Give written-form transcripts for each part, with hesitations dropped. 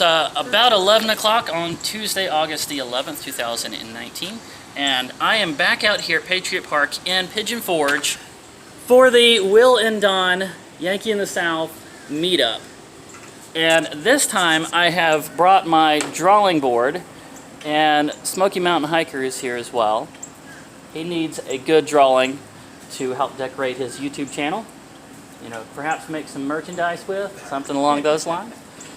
It's about 11 o'clock on Tuesday, August the 11th, 2019. And I am back out here at Patriot Park in Pigeon Forge for the Will and Don Yankee in the South meetup. And this time I have brought my drawing board, and Smokey Mountain Hiker is here as well. He needs a good drawing to help decorate his YouTube channel. You know, perhaps make some merchandise with, something along those lines.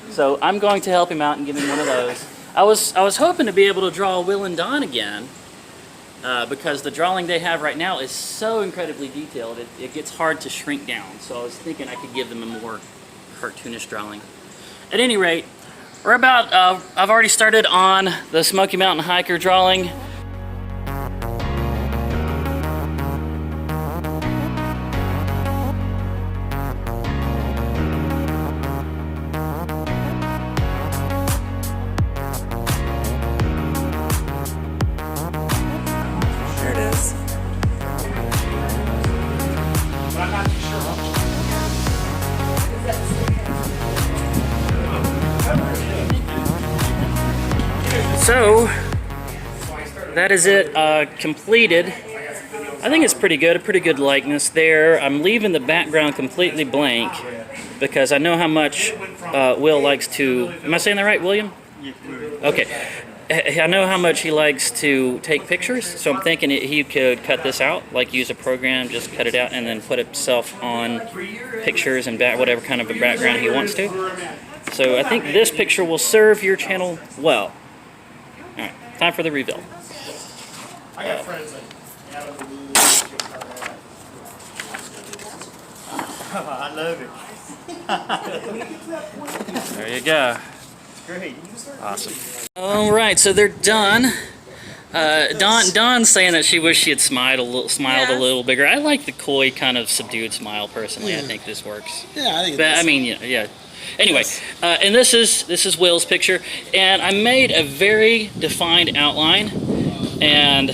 So I'm going to help him out and give him one of those. I was hoping to be able to draw Will and Don again, because the drawing they have right now is so incredibly detailed, it gets hard to shrink down. So I was thinking I could give them a more cartoonish drawing. At any rate, we're about, I've already started on the Smokey Mountain Hiker drawing. So, that is it completed. I think it's pretty good, a pretty good likeness there. I'm leaving the background completely blank because I know how much Will likes to, am I saying that right, William? Okay. I know how much he likes to take pictures, so I'm thinking he could cut this out, like use a program, just cut it out and then put himself on pictures and whatever kind of a background he wants to. So I think this picture will serve your channel well. Alright, time for the reveal. I got friends that I love it. There you go. Great. Awesome. Alright, so they're done. Dawn's saying that she wished she had smiled a little bigger. I like the coy, kind of subdued smile personally. I think this works. Yeah, I think But I mean, yeah. Anyway, and this is Will's picture, and I made a very defined outline and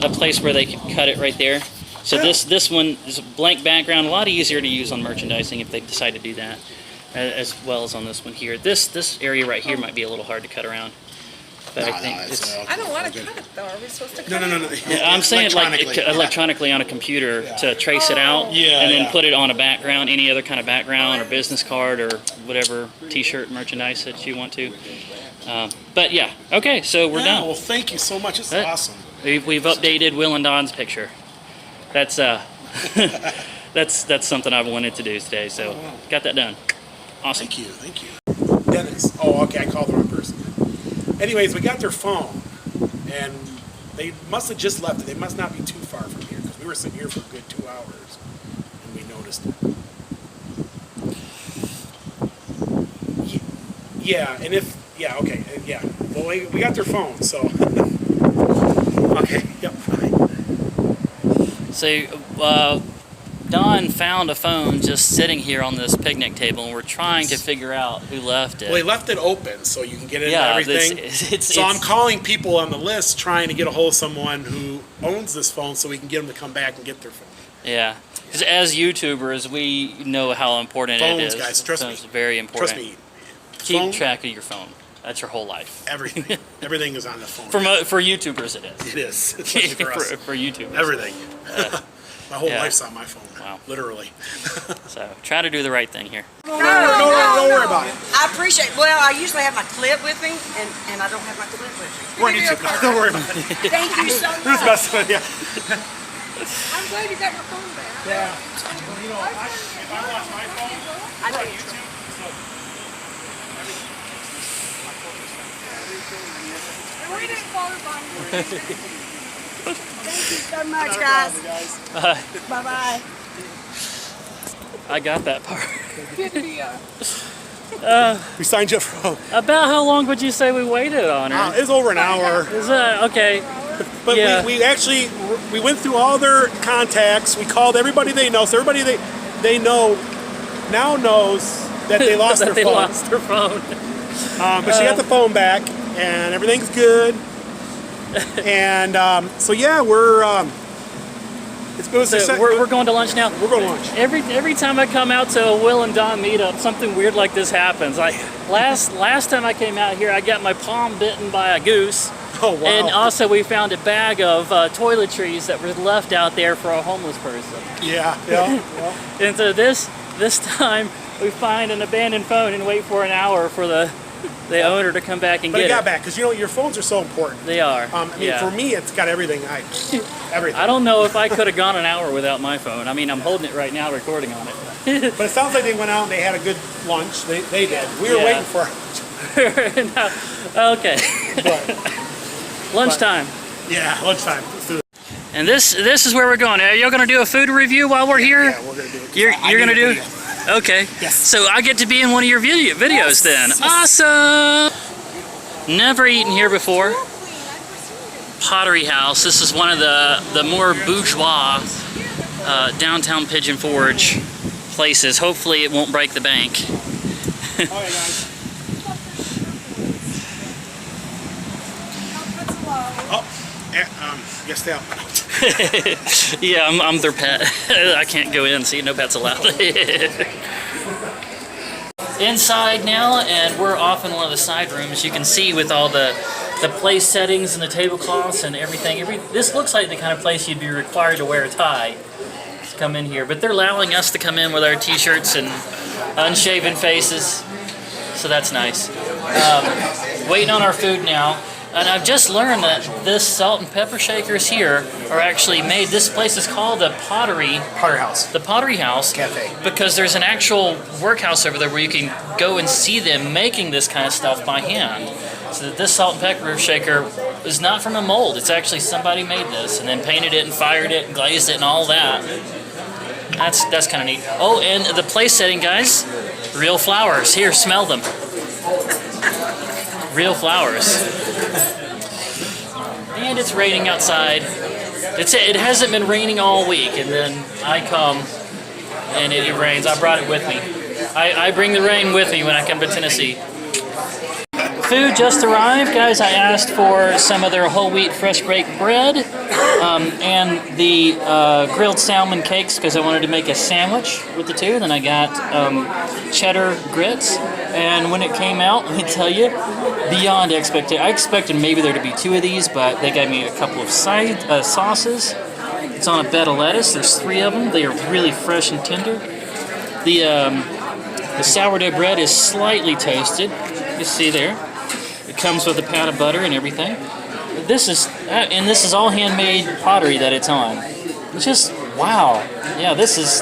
a place where they could cut it right there. So this one is a blank background, a lot easier to use on merchandising if they decide to do that, as well as on this one here. This area right here might be a little hard to cut around. But I think I don't want to cut it though. Are we supposed to cut it? No. Yeah, I'm saying like electronically on a computer to trace it out, and then put it on a background, any other kind of background or business card or whatever T-shirt merchandise that you want to. But yeah, okay, so we're done. Well, thank you so much. It's awesome. We've updated Will and Don's picture. That's that's something I've wanted to do today. So got that done. Awesome. Thank you. Dennis. Oh, okay. I called the wrong person. Anyways, we got their phone, and they must have just left it. They must not be too far from here, because we were sitting here for a good 2 hours, and we noticed it. Yeah, and if, okay, yeah. Well, we got their phone, so. Okay, yep, fine. So, Don found a phone just sitting here on this picnic table, and we're trying to figure out who left it. Well, he left it open so you can get in and everything. So I'm calling people on the list trying to get a hold of someone who owns this phone so we can get them to come back and get their phone. Yeah. Because as YouTubers, we know how important it is. Phones, guys, trust me. It's very important. Trust me. Keep track of your phone. That's your whole life. Everything. Everything is on the phone. For YouTubers, it is. It is. Especially for us. For YouTubers. Everything. My whole life's on my phone. Wow. Literally. So try to do the right thing here. No, don't worry about it. I appreciate. Well, I usually have my clip with me, and I don't have my clip with me. We're on YouTube. Don't worry about it. Thank you so much. Who's messing with you? I'm glad you got your phone back. Yeah. You know, if I watch my phone, I we're on do. YouTube. We didn't bother buying. Thank you so much, guys. Bye-bye. I got that part. Good to be We signed you up for About how long would you say we waited on her? it was over an hour. Is that okay? But we actually went through all their contacts. We called everybody they know. So everybody they know now knows that they lost that their phone. lost their phone. But she got the phone back, and everything's good. And so yeah, we're It was So we're going to lunch now. We're going to lunch. Every time I come out to a Will and Don meetup, something weird like this happens. Like last time I came out here, I got my palm bitten by a goose. Oh, wow. And also we found a bag of toiletries that were left out there for a homeless person. Yeah. And so this time we find an abandoned phone and wait for an hour for the owner to come back and But get it got it. back, because your phones are so important. They are. I mean, yeah. for me, it's got everything. Everything. I don't know if I could have gone an hour without my phone. I mean, I'm holding it right now, recording on it. But it sounds like they went out and they had a good lunch. They did. We were Yeah. waiting for No, okay. but, Lunchtime. yeah, lunchtime. Food. And this is where we're going. Are you going to do a food review while we're here? Yeah, we're going to do it. You're going to do? Video. Okay. Yes. So I get to be in one of your videos then. Awesome. Never eaten here before. Pottery House. This is one of the more bourgeois downtown Pigeon Forge places. Hopefully it won't break the bank. Okay, guys. Yes, they are. Yeah, I'm their pet. I can't go in, see, no pets allowed. Inside now, and we're off in one of the side rooms. You can see with all the place settings and the tablecloths and everything. This looks like the kind of place you'd be required to wear a tie to come in here. But they're allowing us to come in with our t-shirts and unshaven faces. So that's nice. Waiting on our food now. And I've just learned that this salt and pepper shakers here are actually made. This place is called the Pottery House. The Pottery House Cafe. because there's an actual workhouse over there where you can go and see them making this kind of stuff by hand. So that this salt and pepper shaker is not from a mold. It's actually somebody made this and then painted it and fired it and glazed it and all that. That's kind of neat. Oh, and the place setting, guys, real flowers. Here, smell them. Real flowers. And it's raining outside. It hasn't been raining all week, and then I come and it rains. I brought it with me. I bring the rain with me when I come to Tennessee. Food just arrived, guys. I asked for some of their whole wheat fresh baked bread and the grilled salmon cakes because I wanted to make a sandwich with the two. Then I got cheddar grits, and when it came out, let me tell you, beyond expectation. I expected maybe there to be two of these, but they gave me a couple of side sauces. It's on a bed of lettuce. There's 3 of them. They are really fresh and tender. The sourdough bread is slightly toasted. You see there. It comes with a pat of butter and everything. This is all handmade pottery that it's on. It's just wow. Yeah, this is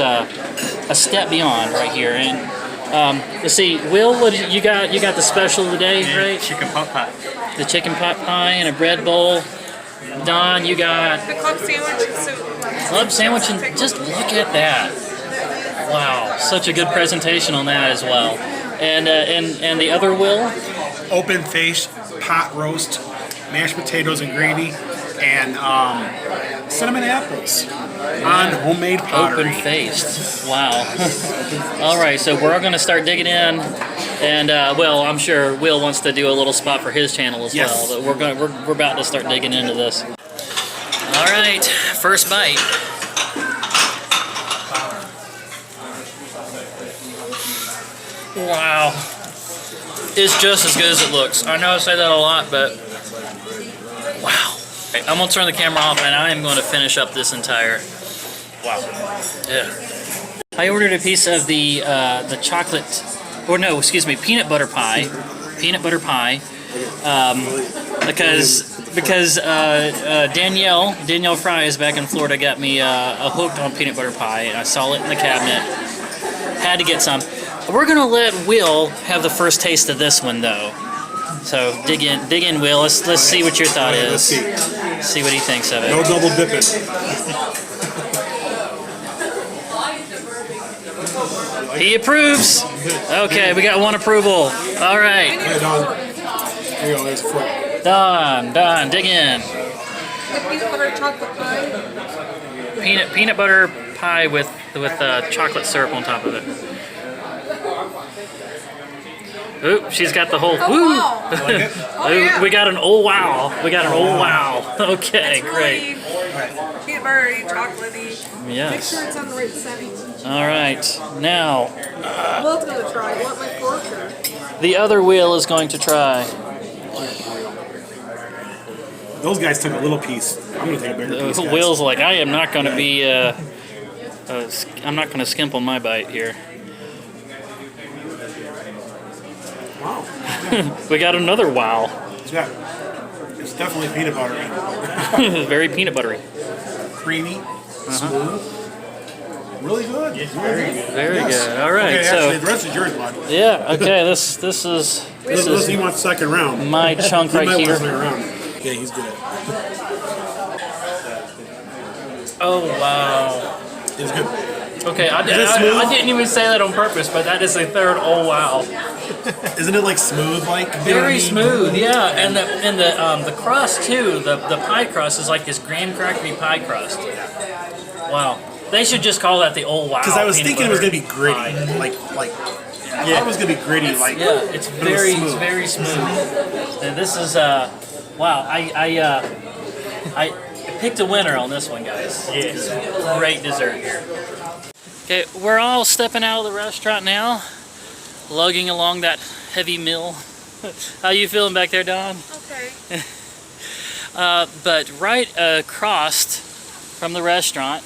a step beyond right here. And let's see, Will, what you got? You got the special today, right? Chicken pot pie. The chicken pot pie and a bread bowl. Don, you got The club sandwich and soup. club sandwich, and just look at that. Wow, such a good presentation on that as well. And the other Will. Open face pot roast, mashed potatoes and gravy, and cinnamon apples on homemade pottery. Open-faced. Wow. All right, so we're going to start digging in, and well, I'm sure Will wants to do a little spot for his channel as Yes. well. But we're about to start digging into this. All right, first bite. Wow. It's just as good as it looks. I know I say that a lot, but wow. I'm going to turn the camera off and I am going to finish up this entire, wow. Yeah. I ordered a piece of the chocolate, or no, excuse me, peanut butter pie, because Danielle Fries back in Florida got me a hooked on peanut butter pie, and I saw it in the cabinet. Had to get some. We're gonna let Will have the first taste of this one, though. So dig in, Will. Let's see what your thought is. Let's See what he thinks of it. No double dipping. He approves. Okay, we got one approval. All right, Yeah, Don. There you go. There's a foot. done. Dig in. The peanut butter chocolate pie. Peanut butter pie with chocolate syrup on top of it. Oop, she's got the whole. Oh, Woo! wow. You like it? Oh, yeah. We got an oh wow. We got an oh wow. Okay, It's great. really peanut ambery, chocolatey. Make Yes. sure it's on the right setting. All right. Now, Will's gonna try. You want my fork or? the other wheel is going to try. Those guys took a little piece. I'm gonna take a bigger piece. The guys. wheel's like, I am not going to be, I'm not going to skimp on my bite here. Wow. We got another wow. It's definitely peanut buttery. Very peanut buttery. Creamy. Smooth. Really good. Very Yes. good. All right. Okay, So, actually, the rest is yours, bud. yeah. Okay. This is Unless he wants second round. my chunk He right might want here. second round. Yeah, he's good. Oh wow. It's good. Okay. I it smooth? didn't even say that on purpose, but that is a third. Oh wow. Isn't it like smooth, like? You know what I Very mean? smooth, yeah, and the crust too. The pie crust is like this graham crackery pie crust. Wow, they should just call that the old wow. Because I was peanut thinking it was butter pie. gonna be gritty, like. I thought it was gonna be gritty, like. Yeah, it's but it was very smooth. very smooth. And this is wow. I picked a winner on this one, guys. Yes, great dessert here. Okay, we're all stepping out of the restaurant now, lugging along that heavy meal. How you feeling back there, Don? Okay. But right across from the restaurant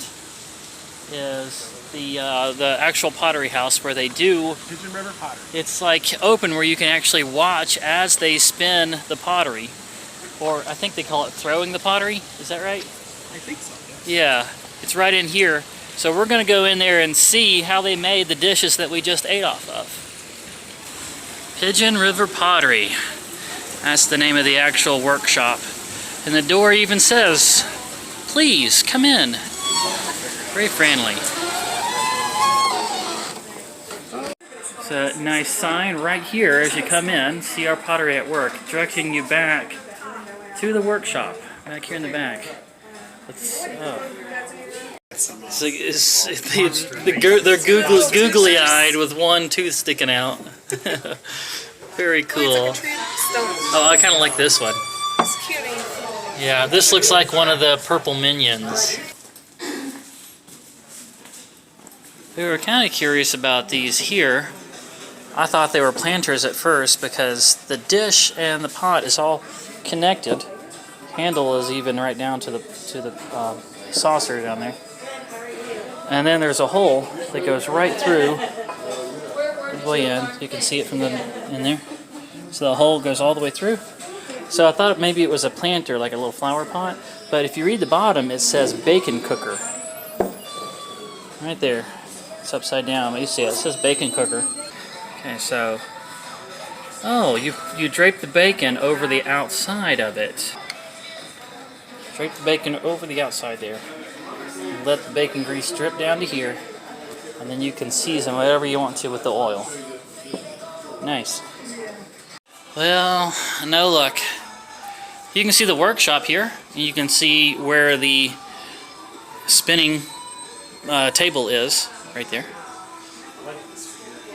is the actual pottery house where they do. Pigeon River Pottery. It's like open where you can actually watch as they spin the pottery, or I think they call it throwing the pottery. Is that right? I think so. Yeah, it's right in here. So we're gonna go in there and see how they made the dishes that we just ate off of. Pigeon River Pottery. That's the name of the actual workshop. And the door even says, please come in. Very friendly. It's a nice sign right here as you come in. See our pottery at work, directing you back to the workshop. Back here in the back. They're googly-eyed with one tooth sticking out. Very cool. Oh, I kind of like this one. It's cutie. Yeah, this looks like one of the purple minions. We were kind of curious about these here. I thought they were planters at first because the dish and the pot is all connected. Handle is even right down to the saucer down there. And then there's a hole that goes right through the way in. You can see it from in there. So the hole goes all the way through. So I thought maybe it was a planter, like a little flower pot. But if you read the bottom, it says bacon cooker. Right there. It's upside down, but you see it. It says bacon cooker. Okay, so... Oh, you drape the bacon over the outside of it. Drape the bacon over the outside there. Let the bacon grease drip down to here. And then you can season whatever you want to with the oil. Nice. Well, no luck. You can see the workshop here. You can see where the spinning table is, right there.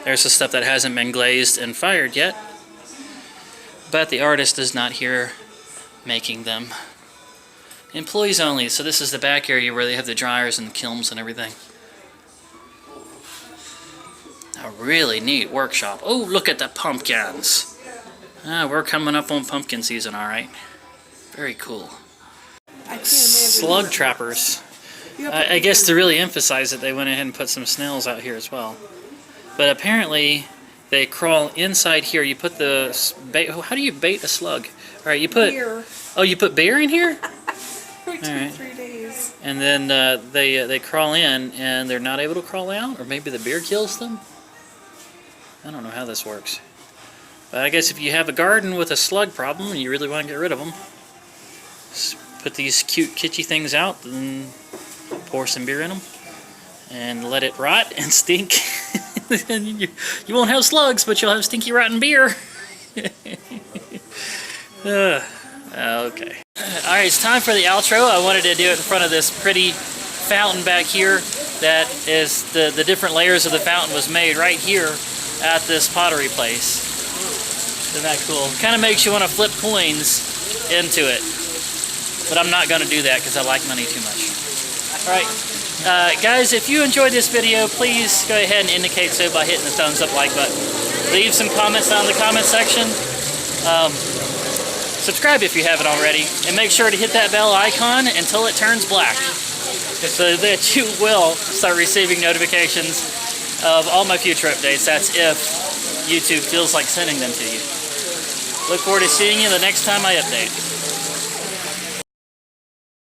There's the stuff that hasn't been glazed and fired yet. But the artist is not here making them. Employees only, so this is the back area where they have the dryers and the kilns and everything. A really neat workshop. Oh, look at the pumpkins. We're coming up on pumpkin season, alright. Very cool. I can't imagine. Slug trappers. I guess to really emphasize it, they went ahead and put some snails out here as well. But apparently, they crawl inside here. You put the bait. How do you bait a slug? All right, you put. Beer. Oh, you put beer in here. For 2 Alright. 3 days. And then they crawl in, and they're not able to crawl out, or maybe the beer kills them. I don't know how this works. But I guess if you have a garden with a slug problem and you really want to get rid of them, just put these cute kitschy things out and pour some beer in them and let it rot and stink. You won't have slugs, but you'll have stinky rotten beer. Okay. Alright, it's time for the outro. I wanted to do it in front of this pretty fountain back here. That is the different layers of the fountain was made right here at this pottery place. Isn't that cool? Kind of makes you want to flip coins into it. But I'm not going to do that because I like money too much. Alright, guys, if you enjoyed this video, please go ahead and indicate so by hitting the thumbs up like button. Leave some comments down in the comment section. Subscribe if you haven't already, and make sure to hit that bell icon until it turns black, so that you will start receiving notifications of all my future updates. That's if YouTube feels like sending them to you. Look forward to seeing you the next time I update.